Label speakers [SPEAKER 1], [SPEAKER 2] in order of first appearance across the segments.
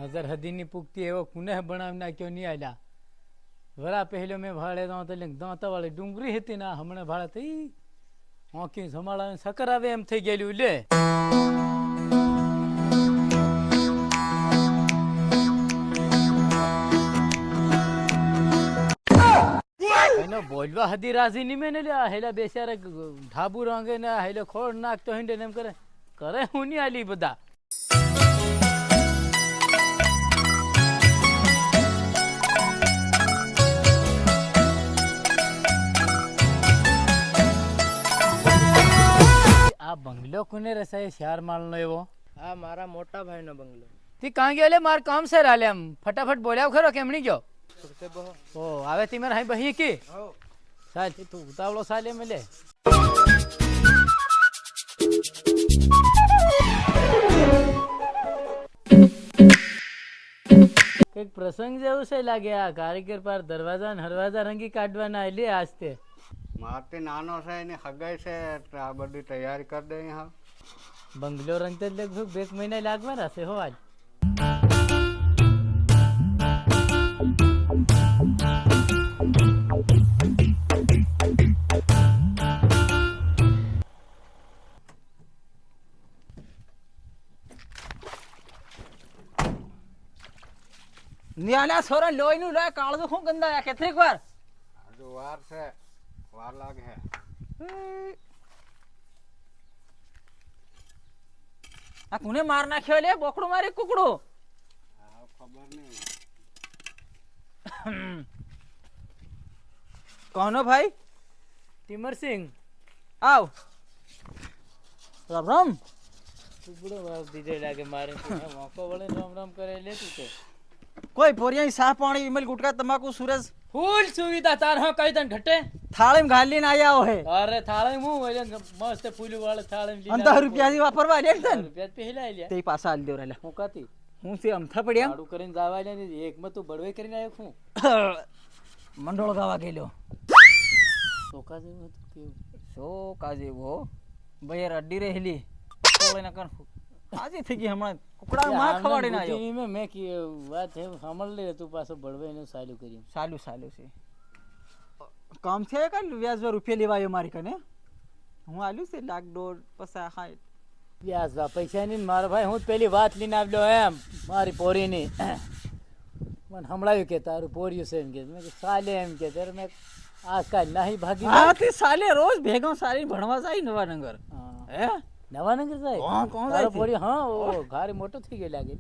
[SPEAKER 1] નજર હદીની પૂગતી એવો કુનેહ બનાવી નાખ્યો નહીં આલ્યા વરા પહેલો મેં ભાડે દાંતા વાળી ડુંગળી હતી ને હમણાં ભાડે થઈ ઓંકી સંભાળાને સકર આવે એમ થઈ ગયેલું લે એનો બોલવા હદી રાજી નહીં મેં લે હેલા બેસારે ઢાબુ રંગે ને હેલો ખોડ નાખતો હિંડે એમ કરે કરે હું નહીં આલી બધા આ બંગલો કોને રસાય ચાર માળનો એવો
[SPEAKER 2] હા મારા મોટા ભાઈનો બંગલો
[SPEAKER 1] તી કાં ગયો લે માર કામ છે રાલે એમ ફટાફટ બોલ્યાવ ખરો કેમ નહીં ગયો ઓ આવે તી મારે હાઈ બહી કે સાલ તું ઉતાવળો સાલે મેલે કઈક પ્રસંગ જેવું છે લાગે આ કારીગર પર દરવાજા ને હરવાજા રંગી કાઢવાના લે આજતે
[SPEAKER 3] મારતી નાનો છે એની હગાઈ છે એટલે આ બધી તૈયારી કરી દે હા
[SPEAKER 1] બંગલો રંગતે લગભગ 2 મહિના લાગવાના છે હો આજ
[SPEAKER 2] નિયાલા સોરા લોહી નું લોહી કાળું શું ગંદા કેટલીક વાર
[SPEAKER 3] હજુ વાર છે વાર લાગે છે
[SPEAKER 2] આ કોને માર નાખ્યો લે બોકડું મારી કુકડું
[SPEAKER 3] ખબર નહીં
[SPEAKER 2] કોનો ભાઈ
[SPEAKER 1] તિમરસિંહ
[SPEAKER 2] આવ રામ રામ
[SPEAKER 1] ટુકડો વાવ દીધે લાગે મારે મોકો વળે રામ રામ કરે લે તું તો
[SPEAKER 2] કોઈ પોરિયા સાહ પાણી વિમલ ગુટકા તમાકુ સુરજ
[SPEAKER 1] ફૂલ સુવિધા તાર હા કઈ તન ઘટે
[SPEAKER 2] થાળીમાં ઘાલીને આયા હે
[SPEAKER 1] અરે થાળે હું ઓલે મસ્ત ફૂલું વાળે થાળે લીલા
[SPEAKER 2] અંતર રૂપિયા થી વાપરવા લે તન
[SPEAKER 1] રૂપિયા પહેલા લે
[SPEAKER 2] તે પાછા આલ દેવ રેલા
[SPEAKER 1] હું કાતી
[SPEAKER 2] હું છે અમથા પડ્યા
[SPEAKER 1] આડું કરીને જાવા લે ને એક માં તું બળવે કરીને આવ્યો હું
[SPEAKER 2] મંડોળ ગાવા ગયેલો
[SPEAKER 1] સોકા જેવું હતું કેવું
[SPEAKER 2] સો કાજેવો બયર અડી રહેલી કોળે ન કર આજે થઈ ગઈ હમણાં કુકડા માં ખવાડીને આવ્યો
[SPEAKER 1] મેં કી વાત હે સાંભળ લે તું પાછો બળવે એનું ચાલુ કર્યું
[SPEAKER 2] સાલું સાલું છે કામ છે કે વ્યાજ રૂપિયા લેવાયો મારી કને હું આલ્યું છે 1.5 પસા હા
[SPEAKER 1] વ્યાજ વા પૈસા ની મારા ભાઈ હું પેલી વાત લઈને આવ્યો એમ મારી પોરીની મને હમણાં કે તારું પોર્યું છે એમ કે મેં ચાલે એમ કે ત્યારે મેં આજકાલ નહીં ભાગી
[SPEAKER 2] હા તે સાલે રોજ ભેગો સાલી ભણવા જાય નવાનગર હે
[SPEAKER 1] નવાનગર જાય
[SPEAKER 2] હા કોણ
[SPEAKER 1] તારો
[SPEAKER 2] જાય
[SPEAKER 1] પોરી હા ઓ ઘારી મોટો થઈ ગયો લાગે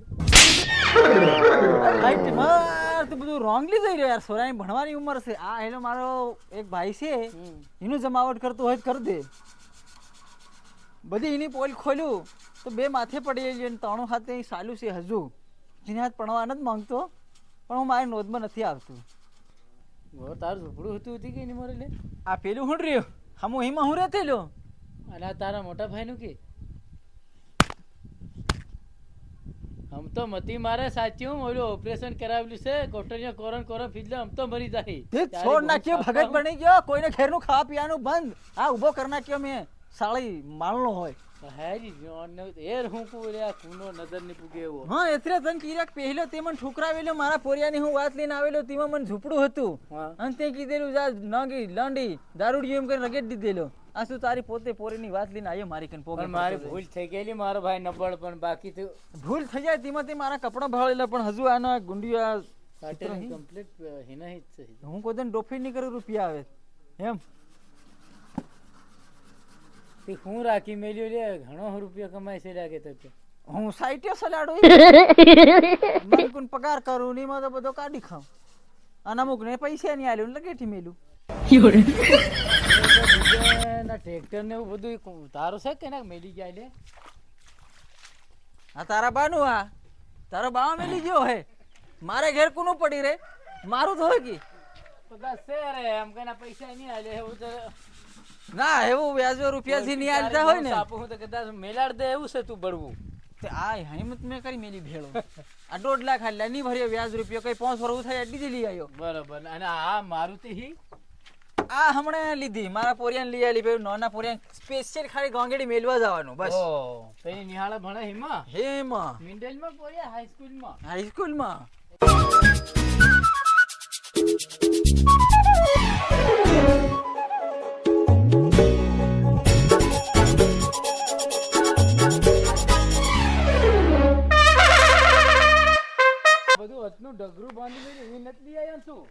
[SPEAKER 2] રાઈટ માર તો બધું રોંગલી થઈ રહ્યો યાર સોરાની ભણવાની ઉંમર છે આ હેલો મારો એક ભાઈ છે એનું જમાવટ કરતો હોય કર દે બધી એની પોલ ખોલ્યું તો બે માથે પડી ગઈ અને ત્રણું હાથે સાલું છે હજુ જેને હાથ ભણવા નથી માંગતો પણ હું મારી નોંધમાં નથી આવતું
[SPEAKER 1] તારું ઝૂપડું હતું હતી કે નહીં મરે લે
[SPEAKER 2] આ પેલું હું રહ્યું હમું હિમાં હું રહેલો
[SPEAKER 1] અને આ તારા મોટા ભાઈ નું કે હમ તો મતી મારે સાચું ઓલું ઓપરેશન કરાવેલું છે કોટરિયા કોરન ફીજલે હમ તો મરી જાય
[SPEAKER 2] તે છોડ નાખ્યો ભગત બની ગયો કોઈને ઘેરનું ખાવા પીવાનું બંધ આ ઊભો કરી નાખ્યો મેં સાળી માળનો હોય
[SPEAKER 1] હેરી જોન એર હું પૂરે આ કુનો નજર ની પૂગે એવો
[SPEAKER 2] હા એટલે તન કીરાક પહેલો તે મને ઠુકરાવેલો મારા પોરિયાની હું વાત લઈને આવેલો તેમાં મને ઝૂપડું હતું અને તે કીધેલું જા નાગી લાંડી દારૂડિયું એમ કરીને રગેટ દીધેલો આ શું તારી પોતે પોરીની વાત લઈને આવ્યો મારી કન પોગે
[SPEAKER 1] મારી ભૂલ થઈ ગયેલી મારો ભાઈ નબળ પણ બાકી તો
[SPEAKER 2] ભૂલ થઈ જાય તેમાં તે મારા કપડા ભાળેલા પણ હજુ આનો ગુંડિયા
[SPEAKER 1] કમ્પ્લીટ હિના હિત છે
[SPEAKER 2] હું કોઈ દિન ડોફી નહીં કરું રૂપિયા આવે એમ
[SPEAKER 1] તે હું રાખી મેલ્યો લે ઘણો રૂપિયા કમાય છે લાગે તો
[SPEAKER 2] હું સાઈટે સલાડો મને કોણ પગાર કરું ની માં તો બધો કાઢી ખાઉં અને અમુક ને પૈસા નહીં આલ્યું એટલે કેથી મેલું ના
[SPEAKER 1] ટ્રેક્ટર ને એવું બધું તારું છે કે ના મેલી ગયા લે
[SPEAKER 2] આ તારા બાનું આ તારો બા મેલી ગયો હે મારે ઘેર કોનું પડી રે મારું તો હોય કે
[SPEAKER 1] બધા છે રે એમ કઈના પૈસા નહીં આલે એવું તો
[SPEAKER 2] ના એવું વ્યાજો રૂપિયાથી નહીં આલતા હોય ને
[SPEAKER 1] આપું હું તો કદાચ મેલાડ દે એવું છે તું બળવું
[SPEAKER 2] તે આ હિંમત મેં કરી મેલી ભેળો આ 1.5 લાખ આલ્યા નહીં ભર્યો વ્યાજ રૂપિયો કઈ 5 વર્ષ થાય એટલી જ લઈ આવ્યો
[SPEAKER 1] બરોબર અને આ મારુતિ હી
[SPEAKER 2] આ હમણાં લીધી મારા પોરિયાને લઈ આલી પેલું નાના પોરિયાન સ્પેશિયલ ખાલી ગાંગેડી મેલવા જવાનું બસ
[SPEAKER 1] ઓ તઈ નિહાળે ભણે હિમાં
[SPEAKER 2] હેમાં
[SPEAKER 1] મિડલમાં પોયા હાઈસ્કૂલમાં
[SPEAKER 2] હાઈસ્કૂલમાં
[SPEAKER 1] બધું હથનું ડગરું બાંધી લઈને એ નથી લઈ આવ્યો તું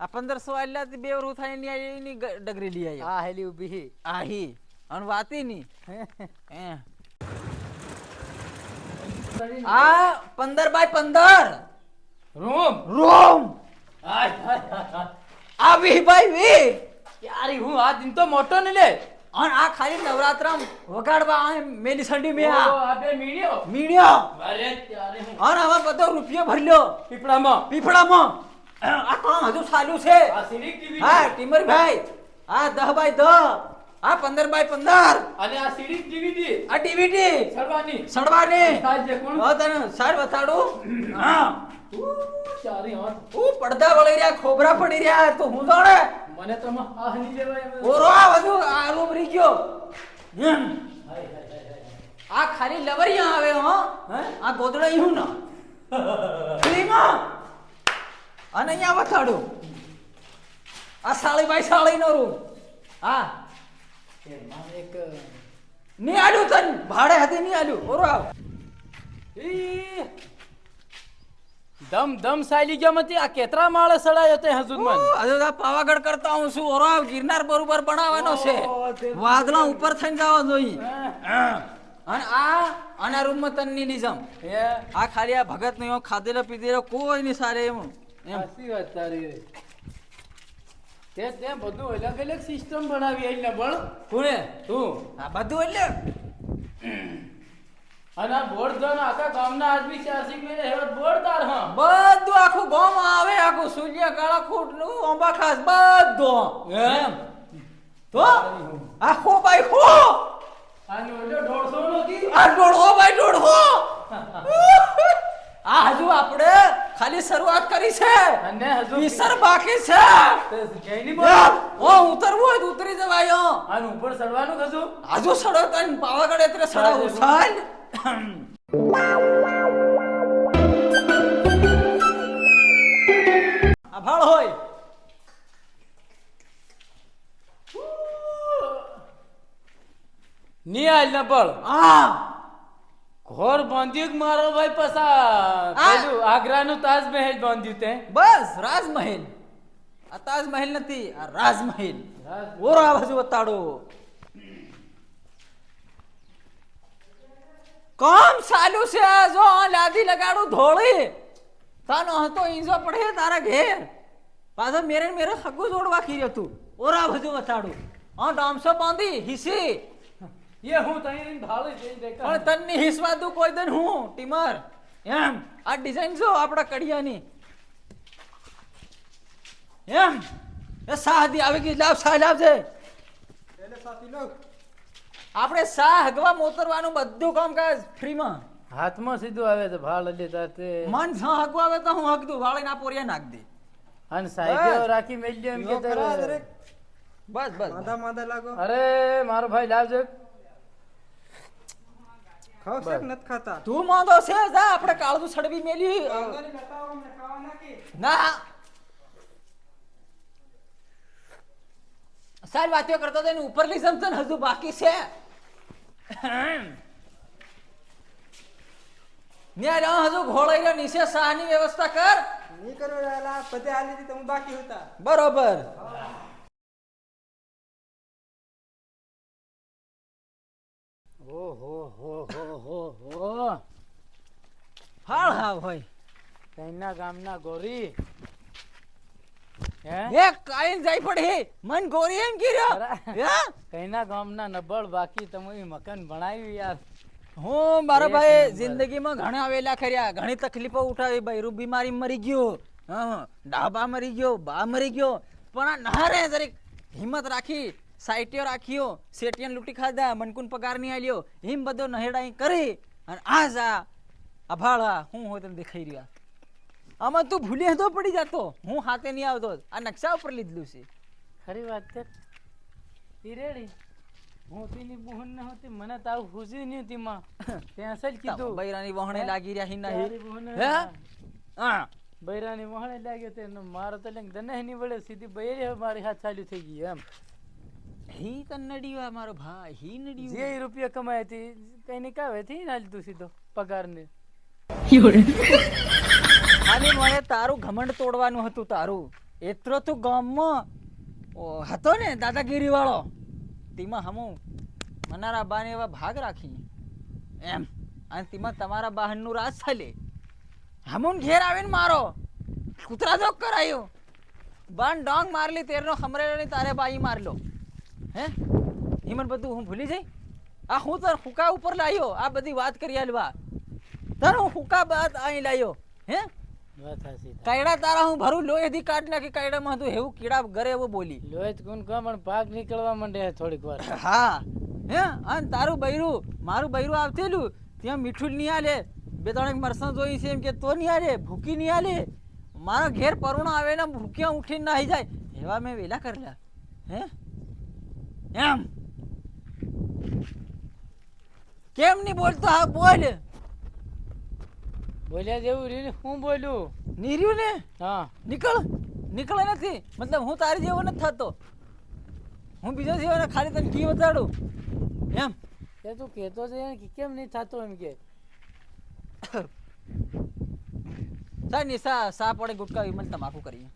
[SPEAKER 2] આ 1500 આલ્યાથી 2 વર્ષ થાય ની એની ડગરી લઈ આવ્યો
[SPEAKER 1] આ હેલી ઊભી હી
[SPEAKER 2] આ હી અન વાતી ની હે આ 15 બાય 15
[SPEAKER 1] રૂમ
[SPEAKER 2] આય આ 20 બાય 20
[SPEAKER 1] યારી હું આ દિન તો મોટો ને લે
[SPEAKER 2] અન આ ખાલી નવરાત્રામ વગાડવા આ મેલી સંડી મે
[SPEAKER 1] ઓ
[SPEAKER 2] આ
[SPEAKER 1] આ બે મીડિયો
[SPEAKER 2] મીડિયો
[SPEAKER 1] અરે ત્યારે હું
[SPEAKER 2] અન આમાં બધો રૂપિયો ભર્યો
[SPEAKER 1] પીપળામાં
[SPEAKER 2] પીપળામાં આ કામ હજુ ચાલુ છે
[SPEAKER 1] આ સિલિક ટીવી
[SPEAKER 2] હા ટીમર ભાઈ આ 10 બાય 10 આ 15 બાય 15
[SPEAKER 1] અને આ સિલિક ટીવી દી
[SPEAKER 2] આ ડીવીડી
[SPEAKER 1] સડવાની
[SPEAKER 2] સડવાની
[SPEAKER 1] સાજે કોણ
[SPEAKER 2] હા તને સાર બતાડું હા
[SPEAKER 1] ચારી હાથ
[SPEAKER 2] ઓ પડદા વળી રહ્યા ખોબરા પડી રહ્યા તો હું જાણે
[SPEAKER 1] મને તો આ નહીં લેવાય
[SPEAKER 2] ઓરો આ બધુ આ રૂમ રી ગયો
[SPEAKER 1] હાય હાય હાય
[SPEAKER 2] આ ખાલી લવરિયા આવે હો આ ગોદડા ઈ હું ના ક્લીમાં અને અહીંયા બતાડું આ સાળી બાઈ સાળી નો રૂમ હા
[SPEAKER 1] એ મારે એક
[SPEAKER 2] ની આલ્યું તન ભાડે હતી ની આલ્યું ઓરો આવ
[SPEAKER 1] ઈ દમ દમ સાલી ગયો મતી આ કેતરા માળે સડાયો તે હજુર મન
[SPEAKER 2] આજે આ પાવાગઢ કરતા હું શું ઓરો આવ ગિરનાર બરોબર બનાવવાનો છે વાદળા ઉપર થઈને જવા જોઈએ અને આ આના રૂમ માં તન ની નિઝમ
[SPEAKER 1] એ
[SPEAKER 2] આ ખાલી આ ભગત નહીં ખાધેલો પીધેલો કોઈ નહીં સારે એમ એમ
[SPEAKER 1] સાચી વાત તારી તે તે બધું અલગ અલગ સિસ્ટમ બનાવી આઈને બળ
[SPEAKER 2] કોણે
[SPEAKER 1] તું
[SPEAKER 2] આ બધું એટલે
[SPEAKER 1] અને આ બોર્ડ જોન આખા ગામના આદમી ચાર્જિંગ મેલે હેવત બોર્ડ તાર હા
[SPEAKER 2] બધું આખું ગામ આવે આખું સૂર્ય કાળા ખૂટ નું અંબા ખાસ બધું એમ તો આખો બાઈ ખો
[SPEAKER 1] આનો ઓલો 150 નો કી
[SPEAKER 2] આ 150 બાય 150 આ હજુ આપણે ખાલી શરૂઆત કરી છે
[SPEAKER 1] અને હજુ
[SPEAKER 2] ઈસર બાકી છે
[SPEAKER 1] જઈની બોલ
[SPEAKER 2] ઓ ઉતરવું હોય તો ઉતરી જવાય
[SPEAKER 1] આનો ઉપર ચડવાનું કશું
[SPEAKER 2] હજુ સડો તન પાવાગઢ એટલે સડાવું સાલ આ ભાળ હોય
[SPEAKER 1] ની આલ ન બળ
[SPEAKER 2] આ
[SPEAKER 1] ઘોર બાંધ્યું કે મારો ભાઈ પસા પેલું આગ્રાનું તાજમહેલ બાંધ્યું તે
[SPEAKER 2] બસ રાજમહેલ આ તાજમહેલ નથી આ રાજમહેલ ઓરો આ બાજુ બતાડો કોમ ચાલુ છે આ જો આ લાદી લગાડું ધોળી તાનો હતો ઈંજો પડે તારા ઘેર પાછો મેરે હગુ જોડવા ખીર્યો તું ઓરા બાજુ બતાડું આ ડામસો બાંધી હિસી
[SPEAKER 1] ये હું તઈ ઢાળી જઈ દેખા
[SPEAKER 2] પણ તન્ની હિસવા દઉં કોઈ દન હું ટીમર એમ આ ડિઝાઇન જો આપડા કડિયાની એમ એ સાહદી આવી ગઈ લાવ સાહ લાવજે આપણે સાહ હગવા મોતરવાનું બધું કામકાજ ફ્રીમાં
[SPEAKER 1] હાથમાં સીધું આવે તો ભાળ લે તાતે
[SPEAKER 2] મન સાહ હગવા આવે તો હું હગ દઉં વાળે ના પોરિયા નાખ દે
[SPEAKER 1] અને સાયકલ રાખી મેલ્યો એમ કે તારે
[SPEAKER 2] બસ બસ
[SPEAKER 3] માદા લાગો
[SPEAKER 1] અરે મારો ભાઈ લાવજો
[SPEAKER 3] ખાવ છે કે નથી ખાતા
[SPEAKER 2] તું માંદો છે જા આપણે કાળું સડવી મેલી ના સારી વાતો કરતો તો ઉપરલી સમજણ હજુ બાકી છે ન્યા હજુ ઘોડાઈ રહ્યો નીચે શાહની વ્યવસ્થા કર
[SPEAKER 3] નહીં કરો એલા પતે આલી હતી તમે બાકી હતા
[SPEAKER 2] બરોબર
[SPEAKER 1] ઓહો હો હો હો હો
[SPEAKER 2] હાલ હા ભાઈ
[SPEAKER 1] તૈના ગામના ગોરી હે
[SPEAKER 2] એક કાઈન જાય પડે મન ગોરી એમ કીર્યો હે
[SPEAKER 1] કઈના ગામના નબળ બાકી તમે મકાન બનાવ્યું યાર
[SPEAKER 2] હું મારા
[SPEAKER 1] એક
[SPEAKER 2] ભાઈ
[SPEAKER 1] નંબર.
[SPEAKER 2] જિંદગીમાં ઘણા આવેલા ખર્યા ઘણી તકલીફો ઉઠાવી ભાઈ બીમારી મરી ગયો હા ડાબા મરી ગયો બા મરી ગયો પણ આ નહારે જરીક હિંમત રાખી સાઈટીઓ રાખ્યો શેટિયન લૂંટી ખાધા મનકુન પગાર નહીં આલ્યો હિમ બધો નહેડાઈ કરી અને આ જા અભાળા હું હોય તને દેખાઈ રહ્યા આમાં તું ભૂલી તો પડી જતો હું હાથે નહીં આવતો આ નકશા ઉપર લીધલું છે
[SPEAKER 1] ખરી વાત કર ઈ રેડી હું તેની બુહન ન હતી મને તો આવું ખુશી નહીં હતી માં ત્યાં અસલ કીધું
[SPEAKER 2] બૈરાની વહણે લાગી રહ્યા હિના
[SPEAKER 1] તારી બુહને
[SPEAKER 2] હે હા
[SPEAKER 1] બૈરાની વહાણે લાગ્યો તે મારો તો લંગ દને નહીં વળે સીધી બૈરે મારી હાથ ચાલુ થઈ ગઈ એમ
[SPEAKER 2] હી તન નડીવા મારો ભાઈ હી નડીવા
[SPEAKER 1] જે રૂપિયા કમાય હતી કઈ ને કાવે થી ના લીધું સીધો પગાર ને
[SPEAKER 2] ખાલી મને તારું ઘમંડ તોડવાનું હતું તારું એટલો તું ગામમાં હતો ને દાદાગીરી વાળો તેમાં હમું મનારા બાને એવા ભાગ રાખી એમ અને તેમાં તમારા બહારનું રાજ ચાલે હમુન ઘેર આવીને મારો કૂતરા જોક કરાયો બાન ડોંગ મારલી તેરનો ખમરેલો ની તારે બાઈ મારલો હે હિમન બધું હું ભૂલી જઈ આ હું તો હુકા ઉપર લાયો આ બધી વાત કરી આલવા તારો હુકા બાદ અહીં લાયો હે
[SPEAKER 1] વાત હાસી
[SPEAKER 2] કાયડા તારા હું ભરું લોહી દી કાઢ નાખી કાયડામાં હતું એવું કીડા ઘરે એવું બોલી
[SPEAKER 1] લોહી કોણ કા પણ ભાગ નીકળવા માંડે થોડીક વાર
[SPEAKER 2] હા હે અને તારું બૈરું મારું બૈરું આવતેલું ત્યાં મીઠું નહીં આલે બે ત્રણ મરસા જોઈ છે એમ કે તો નહીં આલે ભૂકી નહીં આલે મારા ઘેર પરુણા આવે ને ભૂખ્યા ઉઠીને નાહી જાય એવા મેં વેલા કરેલા હે એમ કેમ નહીં બોલતો હા બોલ
[SPEAKER 1] બોલ્યા જેવું રહ્યું હું બોલું
[SPEAKER 2] નીર્યું ને
[SPEAKER 1] હા
[SPEAKER 2] નીકળે નથી મતલબ હું તારી જેવો નથી થતો હું બીજો જેવો ને ખાલી તને કી બતાડું એમ
[SPEAKER 1] એ તું કહેતો છે કે કેમ નહીં થતો એમ કે
[SPEAKER 2] સા પડે ગુટકા વિમલ તમાકુ કરીએ